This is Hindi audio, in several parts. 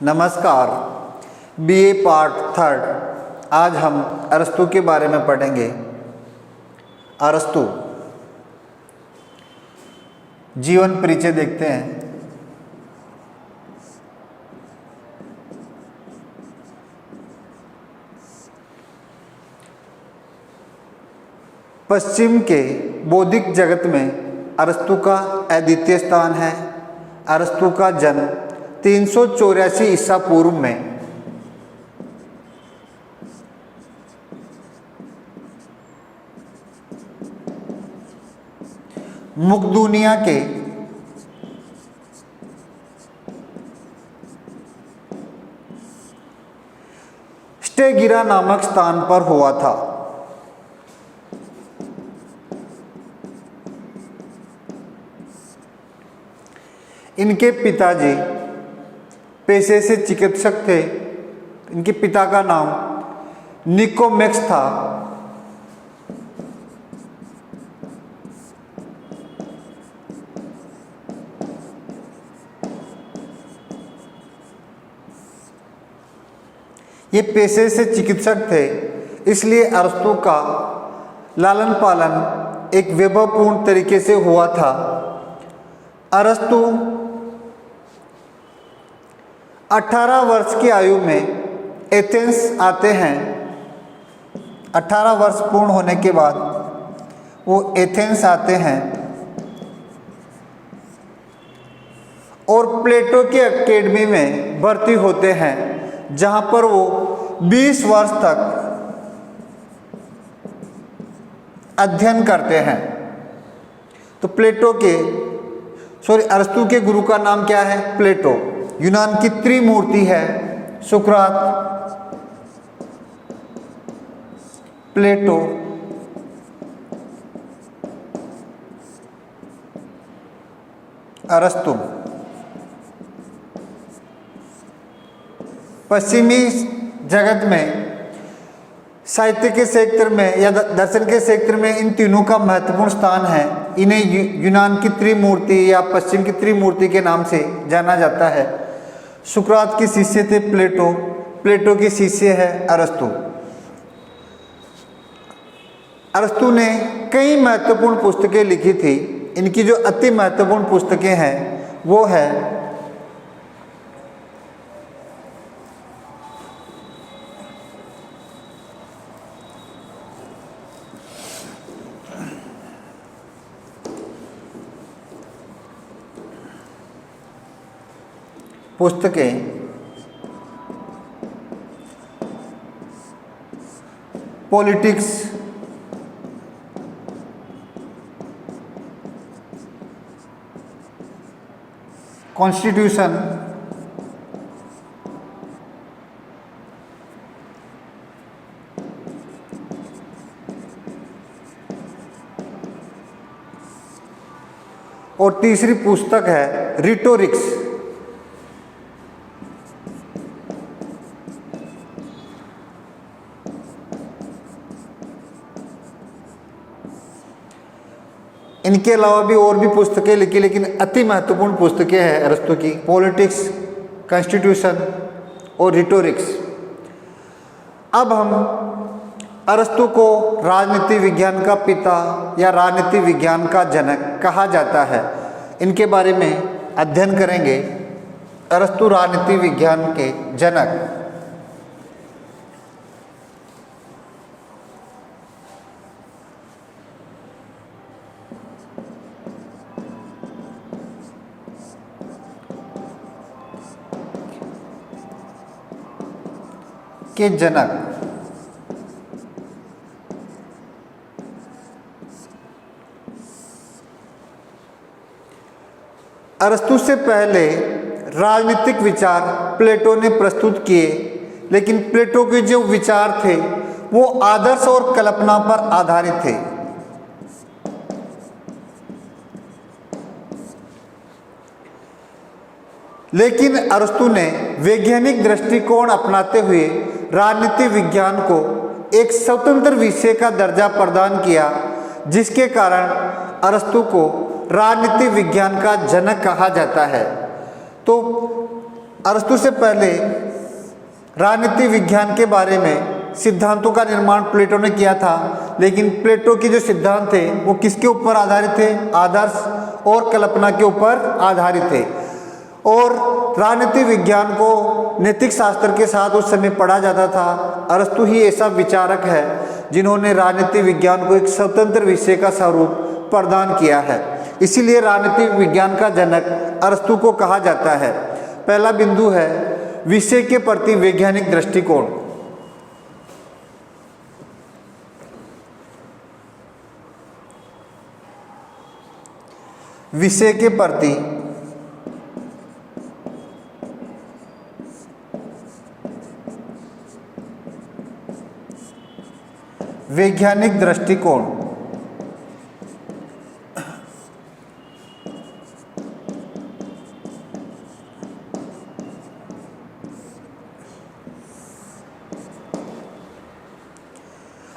नमस्कार। BA part third. आज हम अरस्तू के बारे में पढ़ेंगे। अरस्तू जीवन परिचय देखते हैं। पश्चिम के बौद्धिक जगत में अरस्तू का अद्वितीय स्थान है। अरस्तू का जन्म 384 ईसा पूर्व में मुकदूनिया के स्टेगिरा नामक स्थान पर हुआ था। इनके पिताजी पेशे से चिकित्सक थे। इनके पिता का नाम निकोमेक्स था। ये पेशे से चिकित्सक थे, इसलिए अरस्तू का लालन पालन एक वैभवपूर्ण तरीके से हुआ था। अरस्तू 18 वर्ष की आयु में एथेंस आते हैं। 18 वर्ष पूर्ण होने के बाद वो एथेंस आते हैं और प्लेटो की एकेडमी में भर्ती होते हैं, जहां पर वो 20 वर्ष तक अध्ययन करते हैं। तो अरस्तू के गुरु का नाम क्या है? प्लेटो। यूनान की त्रिमूर्ति है सुकरात, प्लेटो, अरस्तू। पश्चिमी जगत में साहित्य के क्षेत्र में या दर्शन के क्षेत्र में इन तीनों का महत्वपूर्ण स्थान है। इन्हें यूनान की त्रिमूर्ति या पश्चिम की त्रिमूर्ति के नाम से जाना जाता है। सुकरात के शिष्य थे प्लेटो, प्लेटो के शिष्य है अरस्तू। अरस्तू ने कई महत्वपूर्ण पुस्तकें लिखी थी। इनकी जो अति महत्वपूर्ण पुस्तकें हैं वो है पुस्तकें पॉलिटिक्स, कॉन्स्टिट्यूशन, और तीसरी पुस्तक है रिटोरिक्स। इनके अलावा भी और भी पुस्तकें लिखी, लेकिन अति महत्वपूर्ण पुस्तकें हैं अरस्तू की पॉलिटिक्स, कॉन्स्टिट्यूशन और रिटोरिक्स। अब हम अरस्तू को राजनीति विज्ञान का पिता या राजनीति विज्ञान का जनक कहा जाता है। इनके बारे में अध्ययन करेंगे। अरस्तू राजनीति विज्ञान के जनक। के जनक अरस्तू से पहले राजनीतिक विचार प्लेटो ने प्रस्तुत किए, लेकिन प्लेटो के जो विचार थे वो आदर्श और कल्पना पर आधारित थे। लेकिन अरस्तू ने वैज्ञानिक दृष्टिकोण अपनाते हुए राजनीति विज्ञान को एक स्वतंत्र विषय का दर्जा प्रदान किया, जिसके कारण अरस्तू को राजनीति विज्ञान का जनक कहा जाता है। तो अरस्तु से पहले राजनीति विज्ञान के बारे में सिद्धांतों का निर्माण प्लेटो ने किया था, लेकिन प्लेटो के जो सिद्धांत थे वो किसके ऊपर आधारित थे? आदर्श और कल्पना के ऊपर आधारित थे। और राजनीति विज्ञान को नैतिक शास्त्र के साथ उस समय पढ़ा जाता था। अरस्तु ही ऐसा विचारक है जिन्होंने राजनीति विज्ञान को एक स्वतंत्र विषय का स्वरूप प्रदान किया है। इसीलिए राजनीति विज्ञान का जनक अरस्तु को कहा जाता है। पहला बिंदु है विषय के प्रति वैज्ञानिक दृष्टिकोण। विषय के प्रति वैज्ञानिक दृष्टिकोण।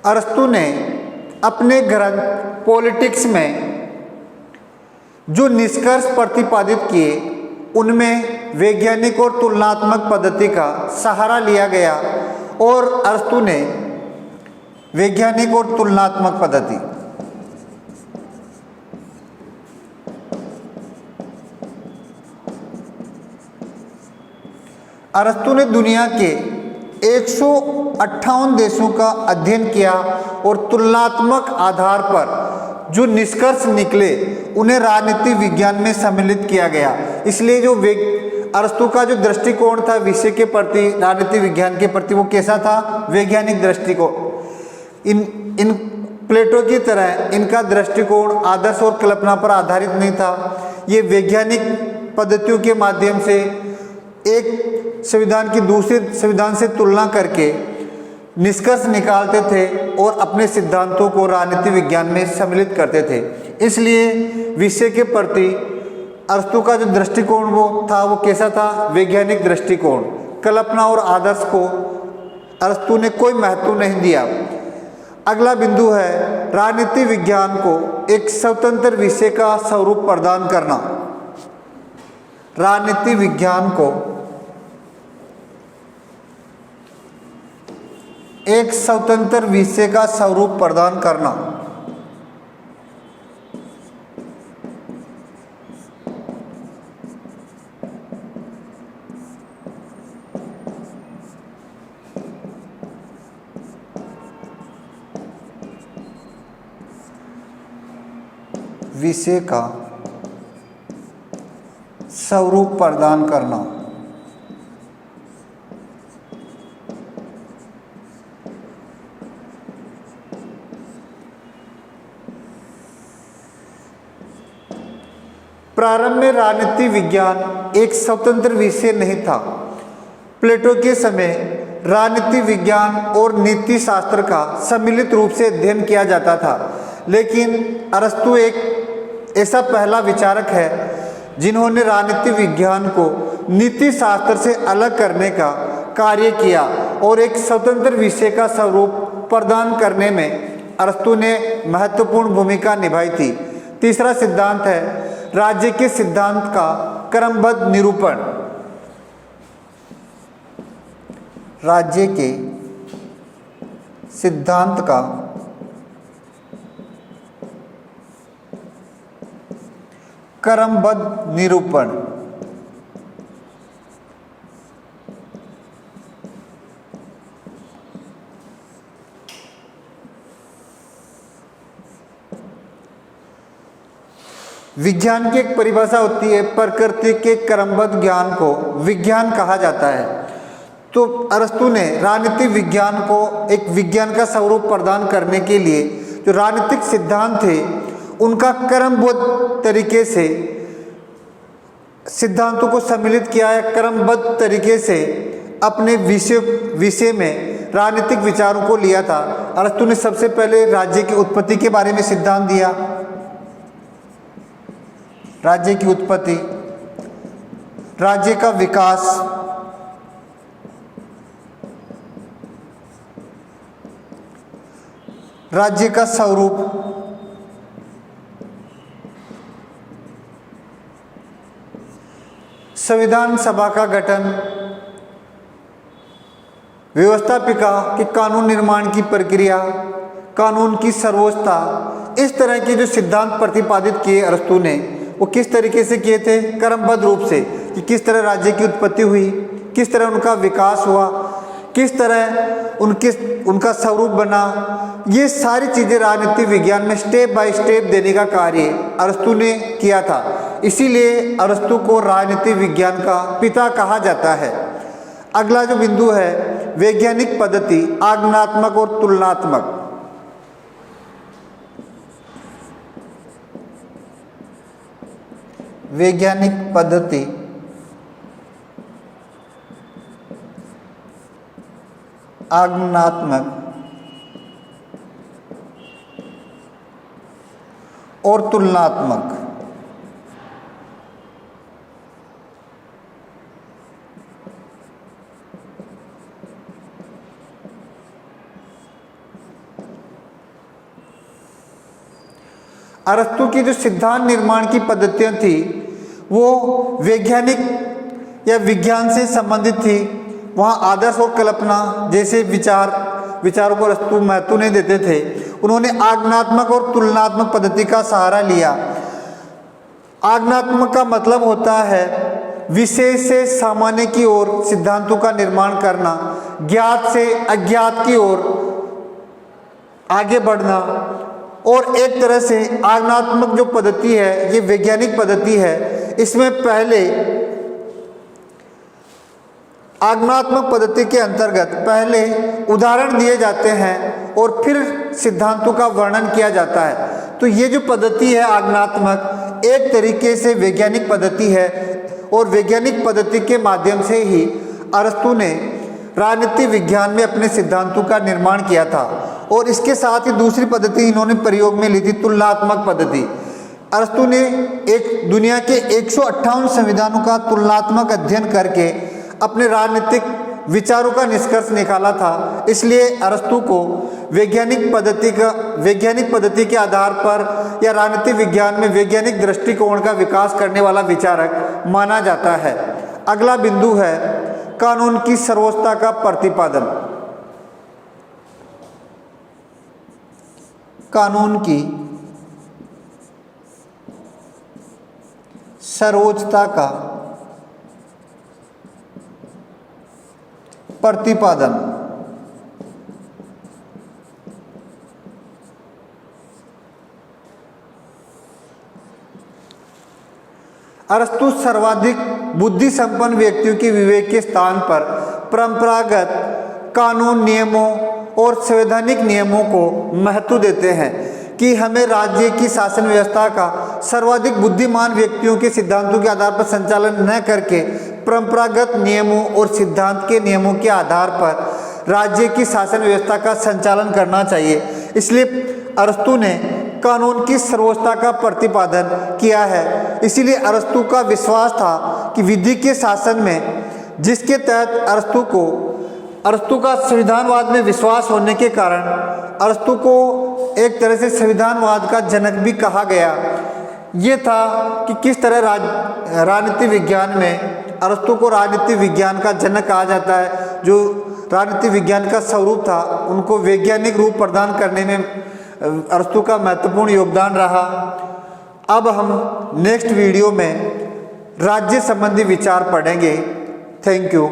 अरस्तु ने अपने ग्रंथ पॉलिटिक्स में जो निष्कर्ष प्रतिपादित किए उनमें वैज्ञानिक और तुलनात्मक पद्धति का सहारा लिया गया। और अरस्तु ने वैज्ञानिक और तुलनात्मक पद्धति अरस्तु ने दुनिया के 158 देशों का अध्ययन किया और तुलनात्मक आधार पर जो निष्कर्ष निकले उन्हें राजनीति विज्ञान में सम्मिलित किया गया। इसलिए जो अरस्तु का जो दृष्टिकोण था विषय के प्रति, राजनीति विज्ञान के प्रति, वो कैसा था? वैज्ञानिक दृष्टिकोण। इन प्लेटो की तरह इनका दृष्टिकोण आदर्श और कल्पना पर आधारित नहीं था। ये वैज्ञानिक पद्धतियों के माध्यम से एक संविधान की दूसरे संविधान से तुलना करके निष्कर्ष निकालते थे और अपने सिद्धांतों को राजनीति विज्ञान में सम्मिलित करते थे। इसलिए विषय के प्रति अरस्तु का जो दृष्टिकोण वो था वो कैसा था? वैज्ञानिक दृष्टिकोण। कल्पना और आदर्श को अरस्तु ने कोई महत्व नहीं दिया। अगला बिंदु है राजनीति विज्ञान को एक स्वतंत्र विषय का स्वरूप प्रदान करना। राजनीति विज्ञान को एक स्वतंत्र विषय का स्वरूप प्रदान करना। विषय का स्वरूप प्रदान करना। प्रारंभ में राजनीति विज्ञान एक स्वतंत्र विषय नहीं था। प्लेटो के समय राजनीति विज्ञान और नीति शास्त्र का सम्मिलित रूप से अध्ययन किया जाता था, लेकिन अरस्तु एक ऐसा पहला विचारक है जिन्होंने राजनीति विज्ञान को नीति शास्त्र से अलग करने का कार्य किया और एक स्वतंत्र विषय का स्वरूप प्रदान करने में अरस्तु ने महत्वपूर्ण भूमिका निभाई थी। तीसरा सिद्धांत है राज्य के सिद्धांत का क्रमबद्ध निरूपण। राज्य के सिद्धांत का क्रमबद्ध निरूपण। विज्ञान की एक परिभाषा होती है, प्रकृति के क्रमबद्ध ज्ञान को विज्ञान कहा जाता है। तो अरस्तु ने राजनीतिक विज्ञान को एक विज्ञान का स्वरूप प्रदान करने के लिए जो राजनीतिक सिद्धांत थे उनका क्रमबद्ध तरीके से सिद्धांतों को सम्मिलित किया है, क्रमबद्ध तरीके से अपने विषय में राजनीतिक विचारों को लिया था। अरस्तु ने सबसे पहले राज्य की उत्पत्ति के बारे में सिद्धांत दिया। राज्य की उत्पत्ति, राज्य का विकास, राज्य का स्वरूप, संविधान सभा का गठन, व्यवस्थापिका कि कानून निर्माण की प्रक्रिया, कानून की सर्वोच्चता, इस तरह के जो सिद्धांत प्रतिपादित किए अरस्तु ने, वो किस तरीके से किए थे? क्रमबद्ध रूप से, कि किस तरह राज्य की उत्पत्ति हुई, किस तरह उनका विकास हुआ, किस तरह उनका स्वरूप बना, ये सारी चीज़ें राजनीतिक विज्ञान में स्टेप बाय स्टेप देने का कार्य अरस्तु ने किया था। इसीलिए अरस्तु को राजनीतिक विज्ञान का पिता कहा जाता है। अगला जो बिंदु है, वैज्ञानिक पद्धति, आगमनात्मक और तुलनात्मक। वैज्ञानिक पद्धति, आगमनात्मक और तुलनात्मक। अरस्तु की जो सिद्धांत निर्माण की पद्धतियां थी वो वैज्ञानिक या विज्ञान से संबंधित थी। वहाँ आदर्श और कल्पना जैसे विचारों को अरस्तु महत्व नहीं देते थे। उन्होंने आगमनात्मक और तुलनात्मक पद्धति का सहारा लिया। आगमनात्मक का मतलब होता है विशेष से सामान्य की ओर सिद्धांतों का निर्माण करना, ज्ञात से अज्ञात की ओर आगे बढ़ना। और एक तरह से आगमनात्मक जो पद्धति है ये वैज्ञानिक पद्धति है। इसमें पहले आगमनात्मक पद्धति के अंतर्गत पहले उदाहरण दिए जाते हैं और फिर सिद्धांतों का वर्णन किया जाता है। तो ये जो पद्धति है आगमनात्मक, एक तरीके से वैज्ञानिक पद्धति है और वैज्ञानिक पद्धति के माध्यम से ही अरस्तु ने राजनीतिक विज्ञान में अपने सिद्धांतों का निर्माण किया था। और इसके साथ ही दूसरी पद्धति इन्होंने प्रयोग में ली थी, तुलनात्मक पद्धति। अरस्तु ने एक दुनिया के 158 संविधानों का तुलनात्मक अध्ययन करके अपने राजनीतिक विचारों का निष्कर्ष निकाला था। इसलिए अरस्तु को वैज्ञानिक पद्धति के आधार पर या राजनीतिक विज्ञान में वैज्ञानिक दृष्टिकोण का विकास करने वाला विचारक माना जाता है। अगला बिंदु है कानून की सर्वोच्चता का प्रतिपादन। कानून की सर्वोच्चता का प्रतिपादन। अरस्तु सर्वाधिक बुद्धि संपन्न व्यक्तियों के विवेक के स्थान पर परंपरागत कानून, नियमों और संवैधानिक नियमों को महत्व देते हैं कि हमें राज्य की शासन व्यवस्था का सर्वाधिक बुद्धिमान व्यक्तियों के सिद्धांतों के आधार पर संचालन न करके परंपरागत नियमों और सिद्धांत के नियमों के आधार पर राज्य की शासन व्यवस्था का संचालन करना चाहिए। इसलिए अरस्तु ने कानून की सर्वोच्चता का प्रतिपादन किया है। इसीलिए अरस्तु का विश्वास था कि विधि के शासन में, जिसके तहत अरस्तु का संविधानवाद में विश्वास होने के कारण अरस्तु को एक तरह से संविधानवाद का जनक भी कहा गया। ये था कि किस तरह राजनीति विज्ञान में अरस्तु को राजनीति विज्ञान का जनक कहा जाता है। जो राजनीति विज्ञान का स्वरूप था उनको वैज्ञानिक रूप प्रदान करने में अरस्तु का महत्वपूर्ण योगदान रहा। अब हम नेक्स्ट वीडियो में राज्य संबंधी विचार पढ़ेंगे। Thank you.